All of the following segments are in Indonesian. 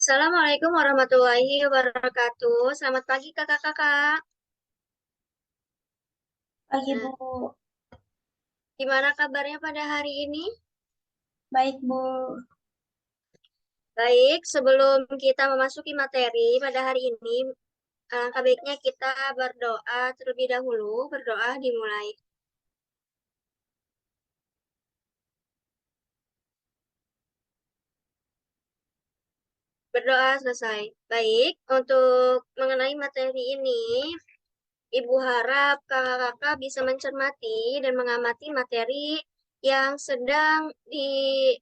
Assalamualaikum warahmatullahi wabarakatuh. Selamat pagi kakak-kakak. Pagi, Nah, Bu. gimana kabarnya pada hari ini? Baik, Bu. Baik, sebelum kita memasuki materi pada hari ini, alangkah baiknya kita berdoa terlebih dahulu. Berdoa dimulai. Berdoa selesai. Baik, untuk mengenai materi ini, Ibu harap kakak-kakak bisa mencermati dan mengamati materi yang sedang di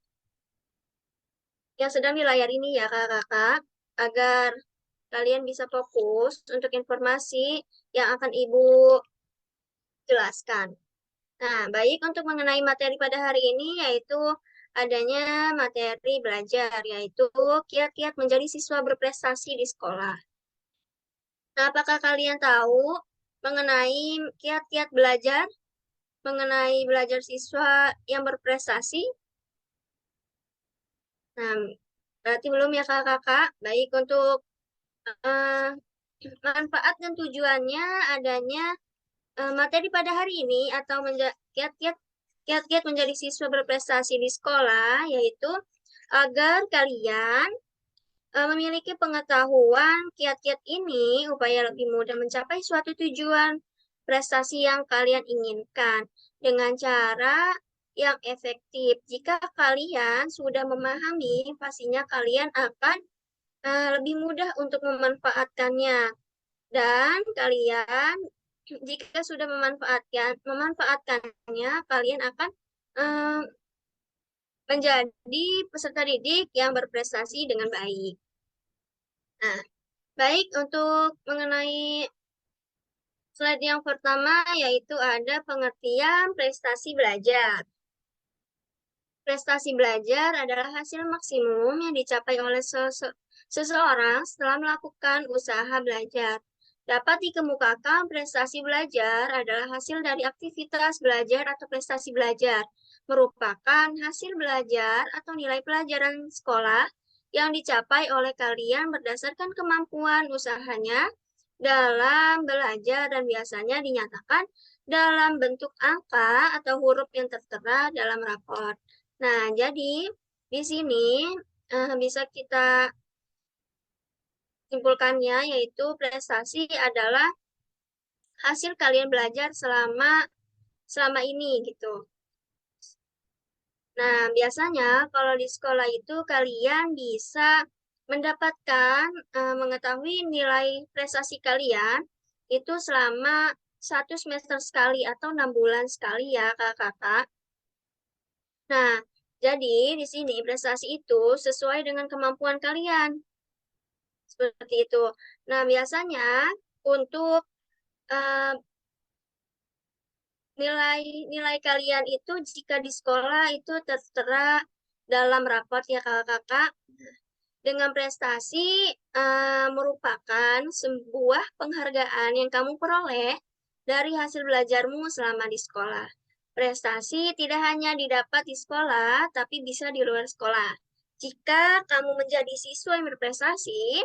di layar ini ya kakak-kakak, agar kalian bisa fokus untuk informasi yang akan Ibu jelaskan. Nah, baik untuk mengenai materi pada hari ini yaitu adanya materi belajar, yaitu kiat-kiat menjadi siswa berprestasi di sekolah. Nah, apakah kalian tahu mengenai kiat-kiat belajar, mengenai belajar siswa yang berprestasi? Nah, berarti belum ya kakak-kakak. Baik untuk eh, manfaat dan tujuannya adanya materi pada hari ini atau kiat-kiat menjadi siswa berprestasi di sekolah, yaitu agar kalian memiliki pengetahuan kiat-kiat ini upaya lebih mudah mencapai suatu tujuan prestasi yang kalian inginkan dengan cara yang efektif. Jika kalian sudah memahami, pastinya kalian akan lebih mudah untuk memanfaatkannya. Dan kalian jika sudah memanfaatkannya, kalian akan eh, menjadi peserta didik yang berprestasi dengan baik. Nah, baik untuk mengenai slide yang pertama yaitu ada pengertian prestasi belajar. Prestasi belajar adalah hasil maksimum yang dicapai oleh seseorang setelah melakukan usaha belajar. Dapat dikemukakan prestasi belajar adalah hasil dari aktivitas belajar atau prestasi belajar, merupakan hasil belajar atau nilai pelajaran sekolah yang dicapai oleh kalian berdasarkan kemampuan usahanya dalam belajar dan biasanya dinyatakan dalam bentuk angka atau huruf yang tertera dalam rapor. Nah, jadi di sini bisa kita simpulkannya yaitu prestasi adalah hasil kalian belajar selama selama ini gitu. Nah, biasanya kalau di sekolah itu kalian bisa mendapatkan mengetahui nilai prestasi kalian itu selama 1 semester sekali atau 6 bulan sekali ya kakak-kakak. Nah, jadi di sini prestasi itu sesuai dengan kemampuan kalian. Seperti itu. Nah, biasanya untuk eh, nilai kalian itu jika di sekolah itu tertera dalam raport ya kakak-kakak. Dengan prestasi merupakan sebuah penghargaan yang kamu peroleh dari hasil belajarmu selama di sekolah. Prestasi tidak hanya didapat di sekolah, tapi bisa di luar sekolah. Jika kamu menjadi siswa yang berprestasi,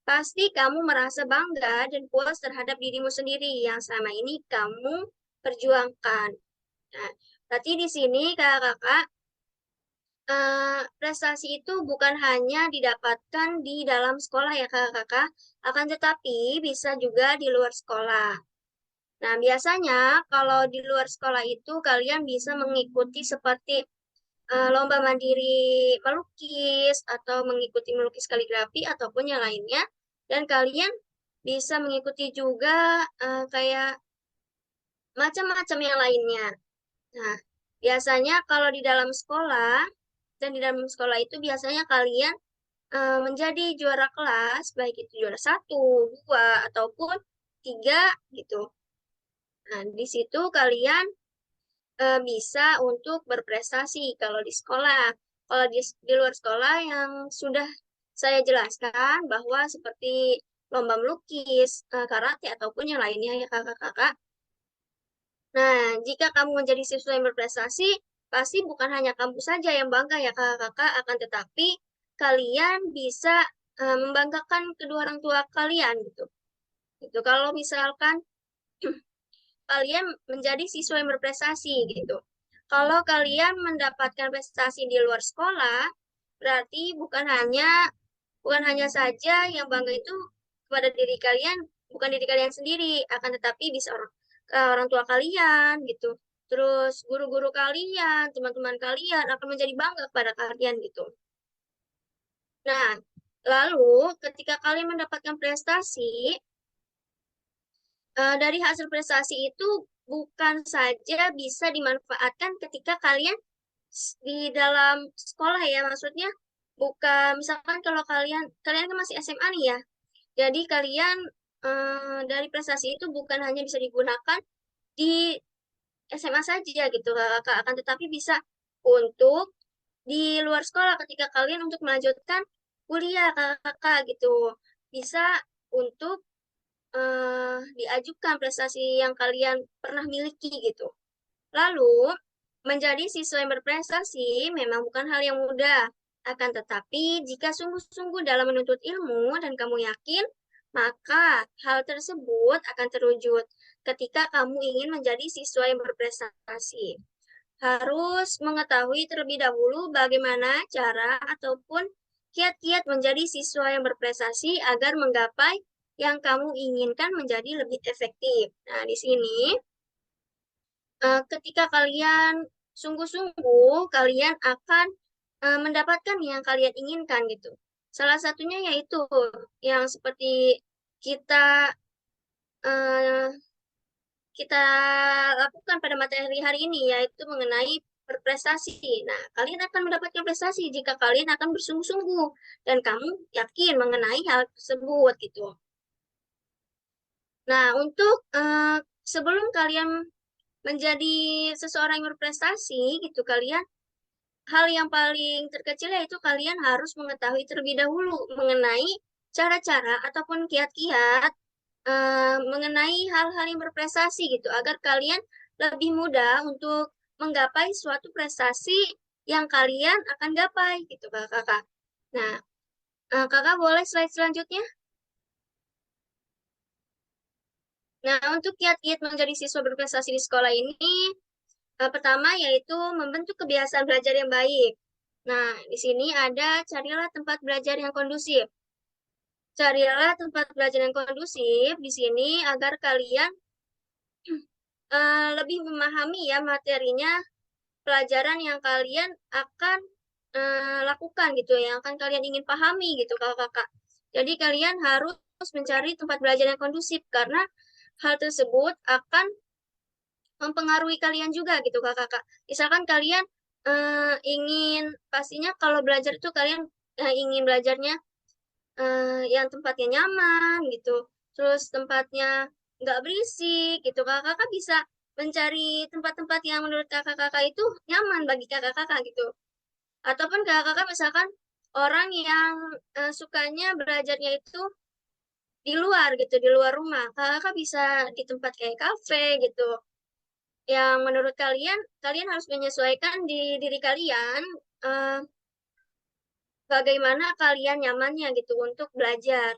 pasti kamu merasa bangga dan puas terhadap dirimu sendiri yang selama ini kamu perjuangkan. Nah, berarti di sini kakak-kakak, prestasi itu bukan hanya didapatkan di dalam sekolah ya kakak-kakak, akan tetapi bisa juga di luar sekolah. Nah, biasanya kalau di luar sekolah itu kalian bisa mengikuti seperti lomba mandiri melukis atau mengikuti melukis kaligrafi ataupun yang lainnya. Dan kalian bisa mengikuti juga kayak macam-macam yang lainnya. Nah, biasanya kalau di dalam sekolah dan di dalam sekolah itu biasanya kalian menjadi juara kelas, baik itu juara 1, 2, ataupun 3 gitu. Nah, di situ kalian bisa untuk berprestasi kalau di sekolah. Kalau di luar sekolah yang sudah saya jelaskan bahwa seperti lomba melukis, karate, ataupun yang lainnya ya kakak-kakak. Nah, jika kamu menjadi siswa yang berprestasi, pasti bukan hanya kamu saja yang bangga ya kakak-kakak, akan tetapi kalian bisa membanggakan kedua orang tua kalian gitu. Gitu. Kalau misalkan kalian menjadi siswa yang berprestasi gitu. Kalau kalian mendapatkan prestasi di luar sekolah, berarti bukan hanya saja yang bangga itu kepada diri kalian, bukan diri kalian sendiri, akan tetapi bisa orang tua kalian gitu. Terus guru-guru kalian, teman-teman kalian akan menjadi bangga kepada kalian gitu. Nah, lalu ketika kalian mendapatkan prestasi, dari hasil prestasi itu bukan saja bisa dimanfaatkan ketika kalian di dalam sekolah ya, maksudnya bukan misalkan kalau kalian kan masih SMA nih ya, jadi kalian dari prestasi itu bukan hanya bisa digunakan di SMA saja gitu kakak, akan tetapi bisa untuk di luar sekolah ketika kalian untuk melanjutkan kuliah kakak gitu, bisa untuk diajukan prestasi yang kalian pernah miliki gitu. Lalu, menjadi siswa yang berprestasi memang bukan hal yang mudah. Akan tetapi, jika sungguh-sungguh dalam menuntut ilmu dan kamu yakin, maka hal tersebut akan terwujud ketika kamu ingin menjadi siswa yang berprestasi. Harus mengetahui terlebih dahulu bagaimana cara ataupun kiat-kiat menjadi siswa yang berprestasi agar menggapai yang kamu inginkan menjadi lebih efektif. Nah, di sini ketika kalian sungguh-sungguh, kalian akan mendapatkan yang kalian inginkan gitu. Salah satunya yaitu yang seperti kita uh, kita lakukan pada materi hari ini, yaitu mengenai berprestasi. Nah, kalian akan mendapatkan prestasi jika kalian akan bersungguh-sungguh dan kamu yakin mengenai hal tersebut gitu. Nah, untuk sebelum kalian menjadi seseorang yang berprestasi gitu, kalian hal yang paling terkecil yaitu kalian harus mengetahui terlebih dahulu mengenai cara-cara ataupun kiat-kiat mengenai hal-hal yang berprestasi gitu, agar kalian lebih mudah untuk menggapai suatu prestasi yang kalian akan gapai gitu kakak. Nah, kakak boleh slide selanjutnya. Nah, untuk kiat-kiat menjadi siswa berprestasi di sekolah ini, pertama yaitu membentuk kebiasaan belajar yang baik. Nah, di sini ada carilah tempat belajar yang kondusif. Carilah tempat belajar yang kondusif di sini agar kalian lebih memahami ya materinya, pelajaran yang kalian akan lakukan gitu, yang akan kalian ingin pahami gitu kakak-kakak. Jadi kalian harus mencari tempat belajar yang kondusif karena hal tersebut akan mempengaruhi kalian juga gitu kakak-kakak. Misalkan kalian ingin, pastinya kalau belajar itu kalian ingin belajarnya yang tempatnya nyaman gitu, terus tempatnya nggak berisik gitu. Kakak-kakak bisa mencari tempat-tempat yang menurut kakak-kakak itu nyaman bagi kakak-kakak gitu. Ataupun kakak-kakak misalkan orang yang sukanya belajarnya itu di luar gitu, di luar rumah. Kakak-kakak bisa di tempat kayak kafe gitu, yang menurut kalian, kalian harus menyesuaikan di diri kalian eh, bagaimana kalian nyamannya gitu untuk belajar.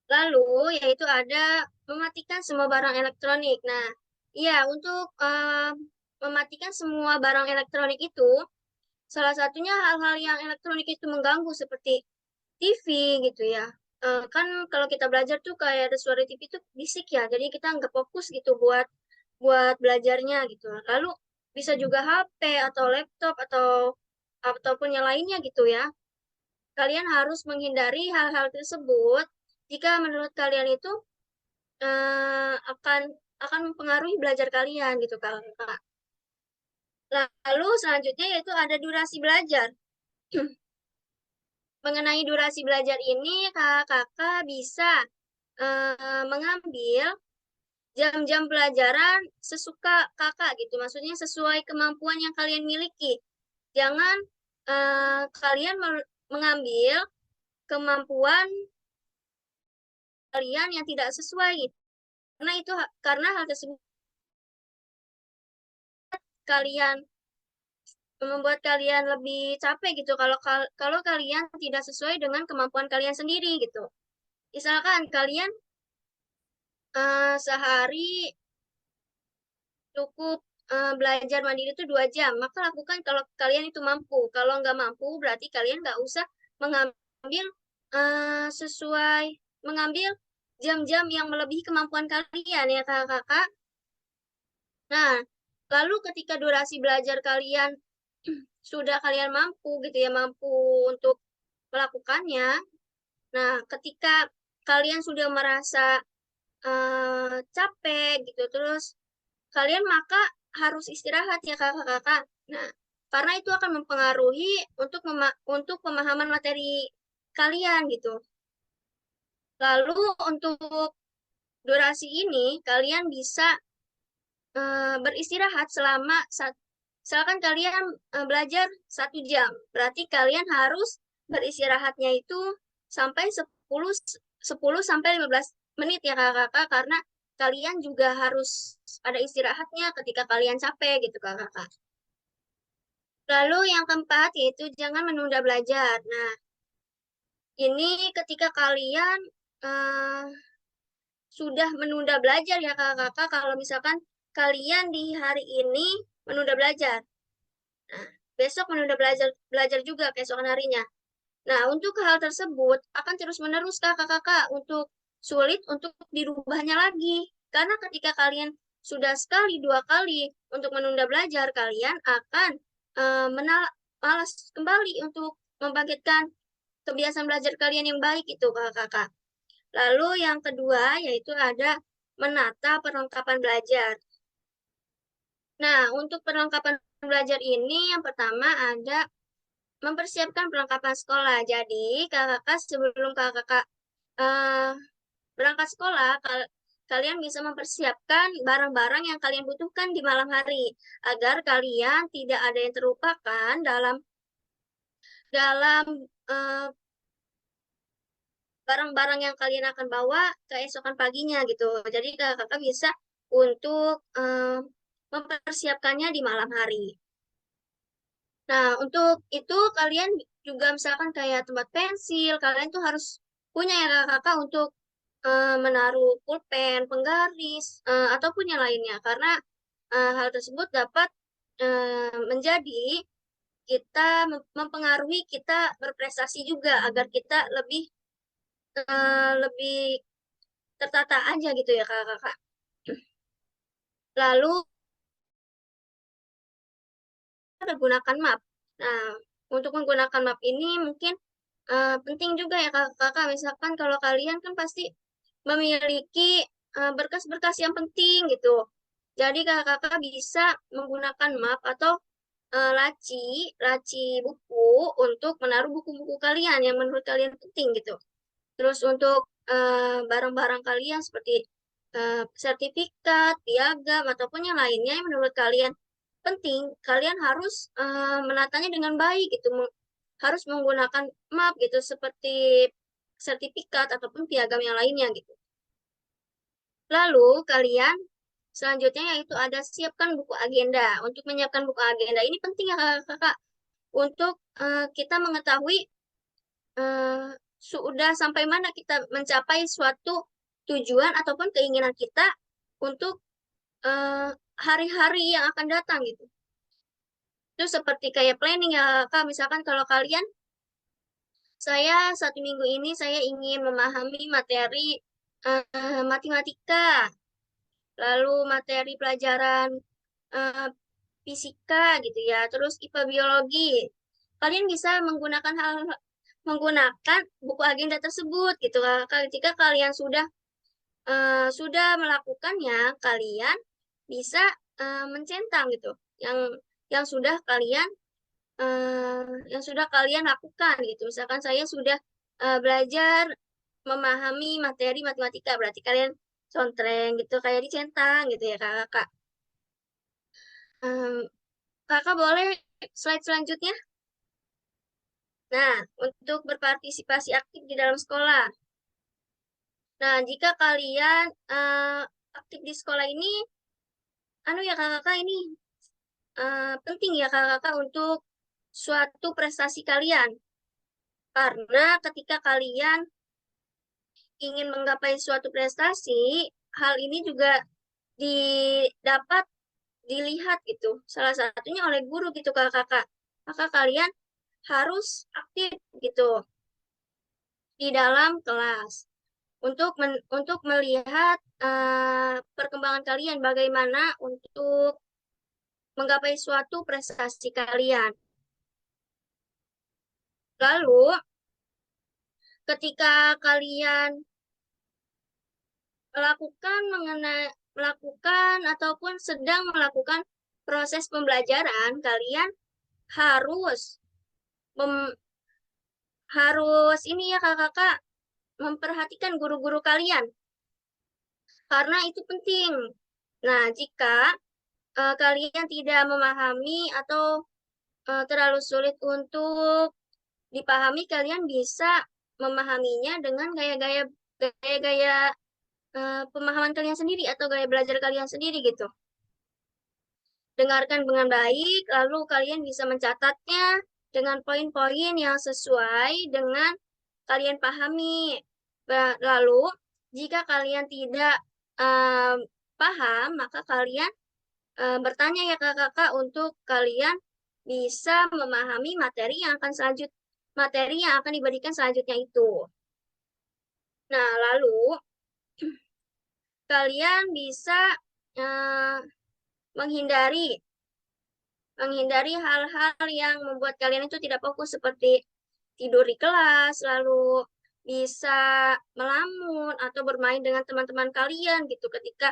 Lalu yaitu ada mematikan semua barang elektronik. Nah, iya untuk mematikan semua barang elektronik itu, salah satunya hal-hal yang elektronik itu mengganggu seperti TV gitu ya. Kan kalau kita belajar tuh kayak ada suara TV itu bisik ya, jadi kita nggak fokus gitu buat buat belajarnya gitu. Lalu bisa juga HP atau laptop ataupun yang lainnya gitu ya. Kalian harus menghindari hal-hal tersebut jika menurut kalian itu akan mempengaruhi belajar kalian gitu Kak. Lalu selanjutnya yaitu ada durasi belajar. Mengenai durasi belajar ini kakak bisa mengambil jam-jam pelajaran sesuka kakak gitu. Maksudnya sesuai kemampuan yang kalian miliki. Jangan kalian mengambil kemampuan kalian yang tidak sesuai. Karena hal tersebut kalian membuat kalian lebih capek gitu kalau kalian tidak sesuai dengan kemampuan kalian sendiri gitu. Misalkan kalian sehari cukup belajar mandiri itu 2 jam, maka lakukan kalau kalian itu mampu. Kalau nggak mampu, berarti kalian nggak usah mengambil sesuai mengambil jam-jam yang melebihi kemampuan kalian ya kakak-kakak. Nah, lalu ketika durasi belajar kalian sudah kalian mampu gitu ya, mampu untuk melakukannya. Nah, ketika kalian sudah merasa capek gitu, terus kalian maka harus istirahat ya kakak-kakak. Nah, karena itu akan mempengaruhi untuk pemahaman materi kalian gitu. Lalu untuk durasi ini kalian bisa beristirahat misalkan kalian belajar 1 jam, berarti kalian harus beristirahatnya itu sampai 10 sampai 15 menit ya kakak-kakak, karena kalian juga harus ada istirahatnya ketika kalian capek gitu kakak-kakak. Lalu yang keempat yaitu jangan menunda belajar. Nah, ini ketika kalian eh, sudah menunda belajar ya kakak-kakak, kalau misalkan kalian di hari ini menunda belajar. Nah, besok menunda belajar belajar juga keesokan harinya. Nah, untuk hal tersebut akan terus-menerus kakak-kakak untuk sulit untuk dirubahnya lagi. Karena ketika kalian sudah sekali, 2 kali untuk menunda belajar, kalian akan malas kembali untuk membangkitkan kebiasaan belajar kalian yang baik itu kakak-kakak. Lalu yang kedua yaitu ada menata perlengkapan belajar. Nah, untuk perlengkapan belajar ini yang pertama ada mempersiapkan perlengkapan sekolah. Jadi, kakak-kakak sebelum kakak-kakak eh, berangkat sekolah, kalian bisa mempersiapkan barang-barang yang kalian butuhkan di malam hari agar kalian tidak ada yang terlupakan dalam dalam eh, barang-barang yang kalian akan bawa keesokan paginya gitu. Jadi kakak-kakak bisa untuk mempersiapkannya di malam hari. Nah, untuk itu kalian juga misalkan kayak tempat pensil, kalian tuh harus punya ya kakak untuk menaruh pulpen, penggaris, ataupun yang lainnya. Karena hal tersebut dapat menjadi mempengaruhi kita berprestasi juga agar kita lebih tertata aja gitu ya kakak-kakak. Lalu kita gunakan map. Nah, untuk menggunakan map ini mungkin penting juga ya kakak-kakak. Misalkan kalau kalian kan pasti memiliki berkas-berkas yang penting gitu. Jadi kakak-kakak bisa menggunakan map atau laci buku untuk menaruh buku-buku kalian yang menurut kalian penting gitu. Terus untuk barang-barang kalian seperti sertifikat, piagam, ataupun yang lainnya yang menurut kalian penting, kalian harus menatanya dengan baik gitu. Harus menggunakan map gitu seperti sertifikat ataupun piagam yang lainnya gitu. Lalu kalian selanjutnya yaitu ada siapkan buku agenda. Untuk menyiapkan buku agenda ini penting ya kakak-kakak untuk kita mengetahui eh, sudah sampai mana kita mencapai suatu tujuan ataupun keinginan kita untuk eh, hari-hari yang akan datang gitu. Itu seperti kayak planning ya Kak. Misalkan kalau kalian, saya 1 minggu ini saya ingin memahami materi matematika, lalu materi pelajaran eh, fisika gitu ya, terus IPA biologi. Kalian bisa menggunakan buku agenda tersebut gitu Kak. Jika kalian sudah melakukannya, kalian bisa mencentang gitu yang yang sudah kalian lakukan gitu. Misalkan saya sudah belajar memahami materi matematika, berarti kalian contreng gitu, kayak dicentang gitu ya kakak. Em, Kakak boleh slide selanjutnya. Nah, untuk berpartisipasi aktif di dalam sekolah. Nah, jika kalian aktif di sekolah ini, anu ya kakak ini penting ya kakak-kakak untuk suatu prestasi kalian. Karena ketika kalian ingin menggapai suatu prestasi, hal ini juga didapat dilihat gitu. Salah satunya oleh guru gitu kakak-kakak. Maka kalian harus aktif gitu di dalam kelas untuk melihat perkembangan kalian bagaimana untuk menggapai suatu prestasi kalian. Lalu ketika kalian melakukan ataupun sedang melakukan proses pembelajaran, kalian harus mem- harus ini ya kakak-kakak memperhatikan guru-guru kalian karena itu penting. Nah, jika kalian tidak memahami atau terlalu sulit untuk dipahami, kalian bisa memahaminya dengan gaya-gaya pemahaman kalian sendiri atau gaya belajar kalian sendiri gitu. Dengarkan dengan baik, lalu kalian bisa mencatatnya dengan poin-poin yang sesuai dengan kalian pahami. Lalu, jika kalian tidak paham, maka kalian bertanya ya ke kakak untuk kalian bisa memahami materi yang akan diberikan selanjutnya itu. Nah, lalu kalian bisa uh, menghindari menghindari hal-hal yang membuat kalian itu tidak fokus seperti tidur di kelas, lalu bisa melamun atau bermain dengan teman-teman kalian gitu ketika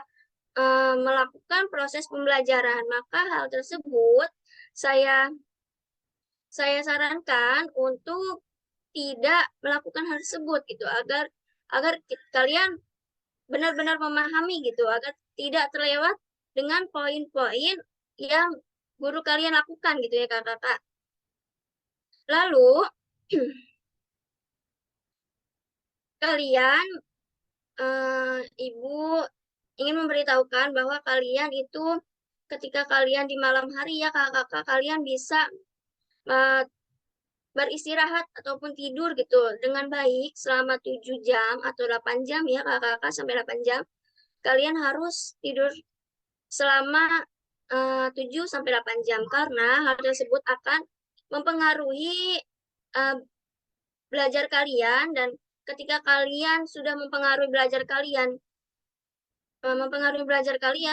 melakukan proses pembelajaran. Maka hal tersebut saya saya sarankan untuk tidak melakukan hal tersebut gitu agar agar kalian benar-benar memahami gitu agar tidak terlewat dengan poin-poin yang guru kalian lakukan gitu ya kakak-kakak. Lalu kalian ibu ingin memberitahukan bahwa kalian itu ketika kalian di malam hari ya kakak-kakak kalian bisa uh, beristirahat ataupun tidur gitu dengan baik selama 7 jam atau 8 jam ya kakak-kakak sampai 8 jam. Kalian harus tidur selama 7 sampai 8 jam karena hal tersebut akan mempengaruhi uh, belajar kalian dan ketika kalian sudah mempengaruhi belajar kalian,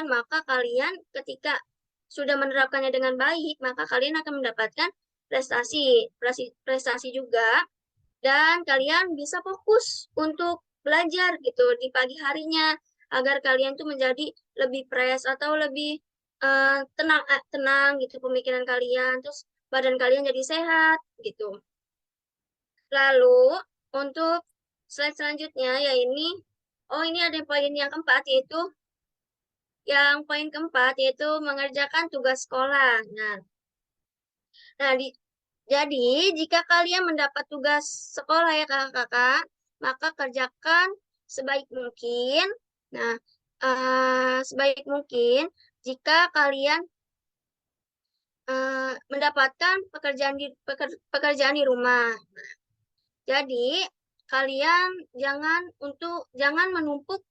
maka kalian ketika sudah menerapkannya dengan baik, maka kalian akan mendapatkan prestasi juga dan kalian bisa fokus untuk belajar gitu di pagi harinya agar kalian tuh menjadi lebih fresh atau lebih tenang gitu pemikiran kalian, terus badan kalian jadi sehat gitu. Lalu untuk slide selanjutnya ya ini ada poin yang keempat yaitu mengerjakan tugas sekolah. Nah, jadi jika kalian mendapat tugas sekolah ya kakak-kakak, maka kerjakan sebaik mungkin. Nah, sebaik mungkin jika kalian mendapatkan pekerjaan di rumah. Jadi kalian jangan menumpuk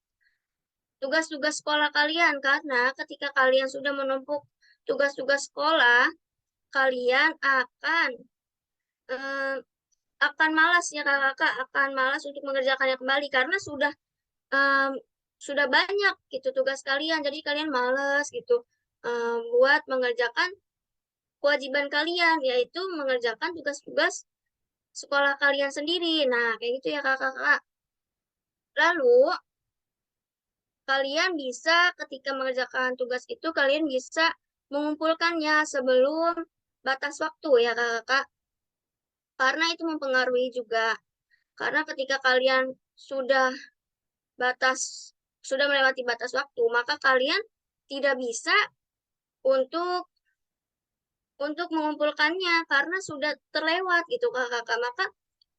tugas-tugas sekolah kalian karena ketika kalian sudah menumpuk tugas-tugas sekolah, kalian eh, akan malas ya kakak akan malas untuk mengerjakannya kembali karena em, sudah banyak gitu tugas kalian, jadi kalian malas gitu buat mengerjakan kewajiban kalian yaitu mengerjakan tugas-tugas sekolah kalian sendiri. Nah, kayak gitu ya kakak-kakak. Lalu kalian bisa ketika mengerjakan tugas itu kalian bisa mengumpulkannya sebelum batas waktu ya kakak karena itu mempengaruhi juga karena ketika kalian sudah batas sudah melewati batas waktu maka kalian tidak bisa untuk mengumpulkannya karena sudah terlewat gitu kakak maka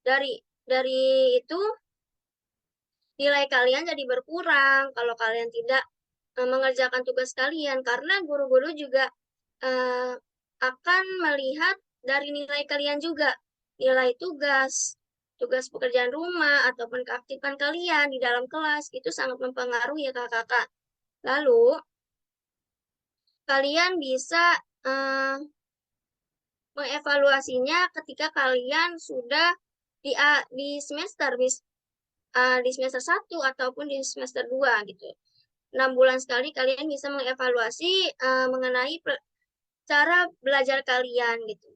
dari itu nilai kalian jadi berkurang kalau kalian tidak mengerjakan tugas kalian karena guru-guru juga eh, akan melihat dari nilai kalian juga, nilai tugas, tugas pekerjaan rumah, ataupun keaktifan kalian di dalam kelas, itu sangat mempengaruhi ya kakak-kakak. Lalu, kalian bisa eh, mengevaluasinya ketika kalian sudah di semester, di semester 1 ataupun di semester 2 gitu. 6 bulan sekali kalian bisa mengevaluasi mengenai cara belajar kalian gitu.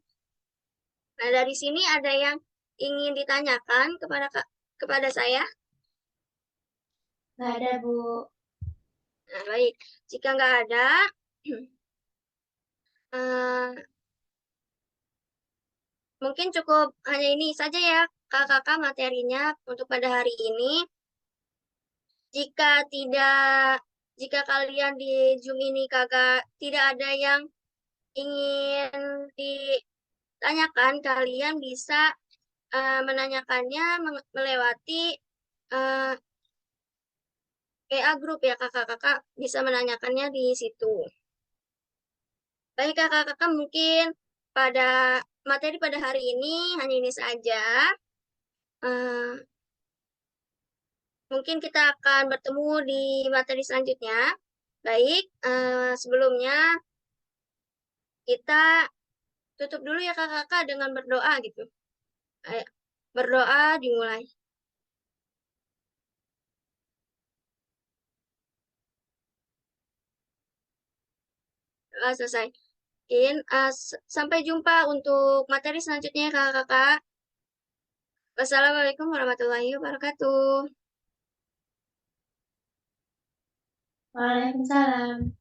Nah, dari sini ada yang ingin ditanyakan kepada saya? Nggak ada, Bu. Nah, baik. Jika nggak ada, eh, mungkin cukup hanya ini saja ya, kakak-kakak materinya untuk pada hari ini. Jika tidak, jika kalian di Zoom ini kagak tidak ada yang ingin ditanyakan, kalian bisa menanyakannya melewati uh, PA Group ya kakak-kakak bisa menanyakannya di situ. Baik kakak-kakak mungkin pada materi pada hari ini hanya ini saja. Uh, Mungkin kita akan bertemu di materi selanjutnya. Baik, sebelumnya kita tutup dulu ya kakak-kakak dengan berdoa gitu. Ayo, berdoa dimulai. Selesai. Sampai jumpa untuk materi selanjutnya ya kakak-kakak. Wassalamualaikum warahmatullahi wabarakatuh. Waalaikumsalam.